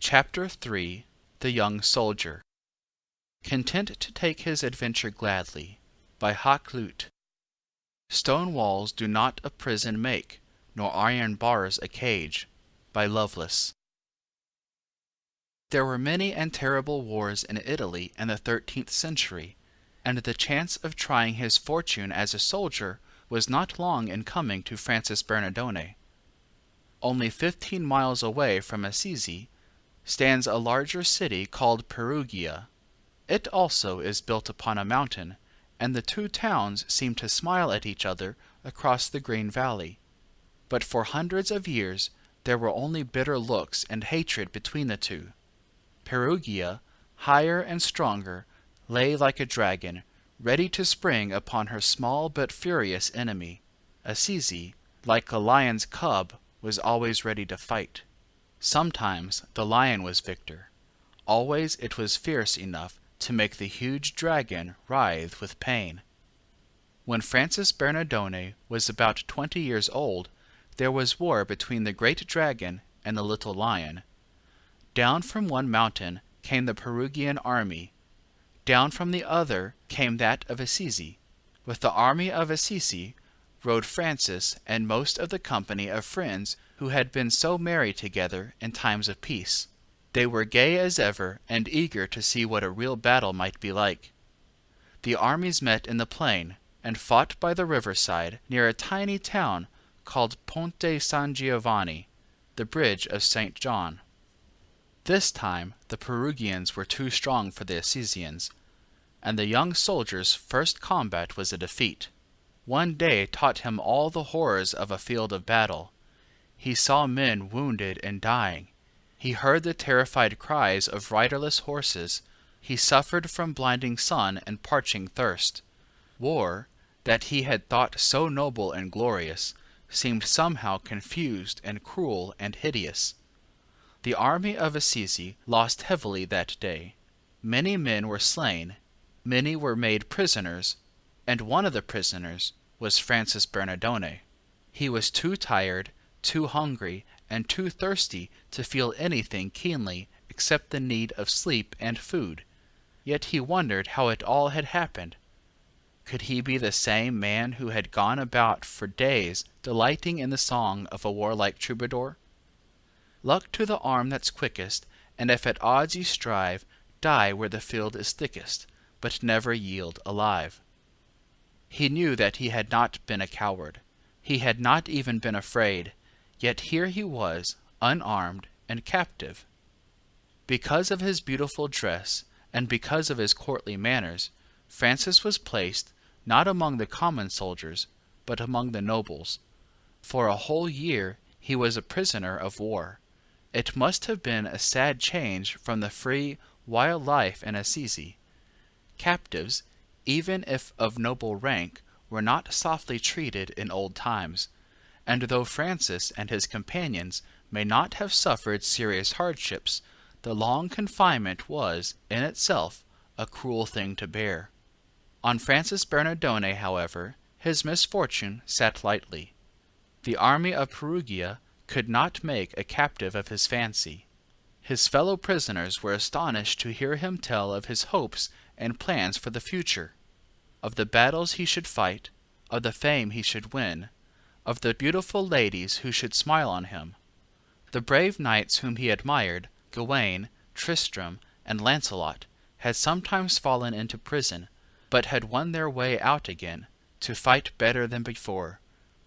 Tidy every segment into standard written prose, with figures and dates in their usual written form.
Chapter 3 The Young Soldier. Content to take his adventure gladly, by Hak Lute. Stone walls do not a prison make, nor iron bars a cage, by Lovelace. There were many and terrible wars in Italy in the 13th century, and the chance of trying his fortune as a soldier was not long in coming to Francis Bernardone. Only 15 miles away from Assisi stands a larger city called Perugia. It also is built upon a mountain, and the two towns seem to smile at each other across the green valley. But for hundreds of years there were only bitter looks and hatred between the two. Perugia, higher and stronger, lay like a dragon, ready to spring upon her small but furious enemy. Assisi, like a lion's cub, was always ready to fight. Sometimes the lion was victor. Always it was fierce enough to make the huge dragon writhe with pain. When Francis Bernardone was about 20 years old, there was war between the great dragon and the little lion. Down from one mountain came the Perugian army. Down from the other came that of Assisi. With the army of Assisi rode Francis and most of the company of friends who had been so merry together in times of peace. They were gay as ever and eager to see what a real battle might be like. The armies met in the plain and fought by the riverside near a tiny town called Ponte San Giovanni, the bridge of St. John. This time the Perugians were too strong for the Assisians, and the young soldier's first combat was a defeat. One day taught him all the horrors of a field of battle. He saw men wounded and dying. He heard the terrified cries of riderless horses. He suffered from blinding sun and parching thirst. War, that he had thought so noble and glorious, seemed somehow confused and cruel and hideous. The army of Assisi lost heavily that day. Many men were slain, many were made prisoners, and one of the prisoners was Francis Bernardone. He was too tired, too hungry, and too thirsty to feel anything keenly except the need of sleep and food. Yet he wondered how it all had happened. Could he be the same man who had gone about for days delighting in the song of a warlike troubadour? Luck to the arm that's quickest, and if at odds you strive, die where the field is thickest, but never yield alive. He knew that he had not been a coward. He had not even been afraid, yet here he was, unarmed and captive. Because of his beautiful dress, and because of his courtly manners, Francis was placed not among the common soldiers, but among the nobles. For a whole year he was a prisoner of war. It must have been a sad change from the free, wild life in Assisi. Captives, even if of noble rank, were not softly treated in old times, and though Francis and his companions may not have suffered serious hardships, the long confinement was, in itself, a cruel thing to bear. On Francis Bernardone, however, his misfortune sat lightly. The army of Perugia could not make a captive of his fancy. His fellow prisoners were astonished to hear him tell of his hopes and plans for the future, of the battles he should fight, of the fame he should win, of the beautiful ladies who should smile on him. The brave knights whom he admired, Gawain, Tristram, and Lancelot, had sometimes fallen into prison, but had won their way out again, to fight better than before.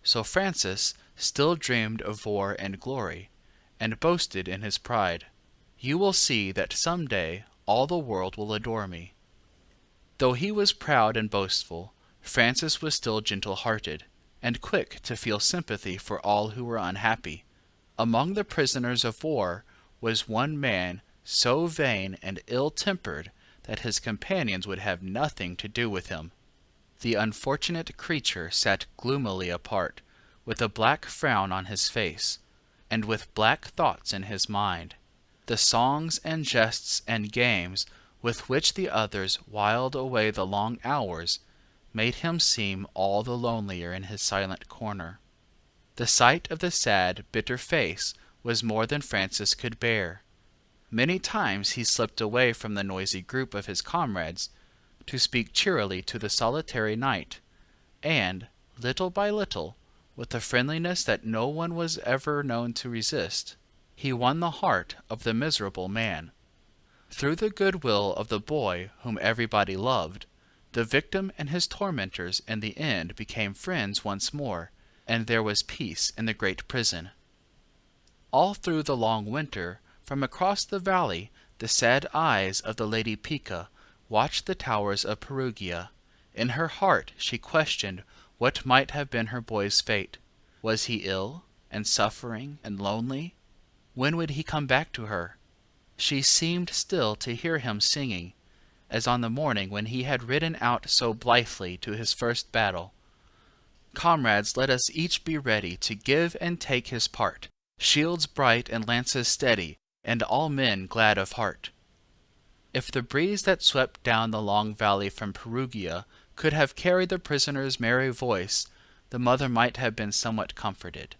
So Francis still dreamed of war and glory, and boasted in his pride, "You will see that some day all the world will adore me." Though he was proud and boastful, Francis was still gentle-hearted, and quick to feel sympathy for all who were unhappy. Among the prisoners of war was one man so vain and ill-tempered that his companions would have nothing to do with him. The unfortunate creature sat gloomily apart, with a black frown on his face, and with black thoughts in his mind. The songs and jests and games with which the others whiled away the long hours made him seem all the lonelier in his silent corner. The sight of the sad, bitter face was more than Francis could bear. Many times he slipped away from the noisy group of his comrades to speak cheerily to the solitary knight, and, little by little, with a friendliness that no one was ever known to resist, he won the heart of the miserable man. Through the goodwill of the boy whom everybody loved, the victim and his tormentors in the end became friends once more, and there was peace in the great prison. All through the long winter, from across the valley, the sad eyes of the Lady Pica watched the towers of Perugia. In her heart she questioned what might have been her boy's fate. Was he ill, and suffering, and lonely? When would he come back to her? She seemed still to hear him singing, as on the morning when he had ridden out so blithely to his first battle. Comrades, let us each be ready to give and take his part, shields bright and lances steady, and all men glad of heart. If the breeze that swept down the long valley from Perugia could have carried the prisoner's merry voice, the mother might have been somewhat comforted.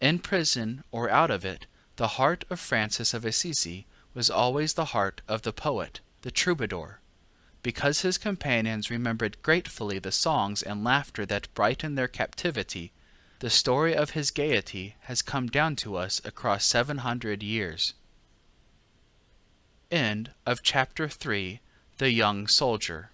In prison or out of it, the heart of Francis of Assisi was always the heart of the poet, the troubadour. Because his companions remembered gratefully the songs and laughter that brightened their captivity, the story of his gaiety has come down to us across 700 years. End of Chapter 3, The Young Soldier.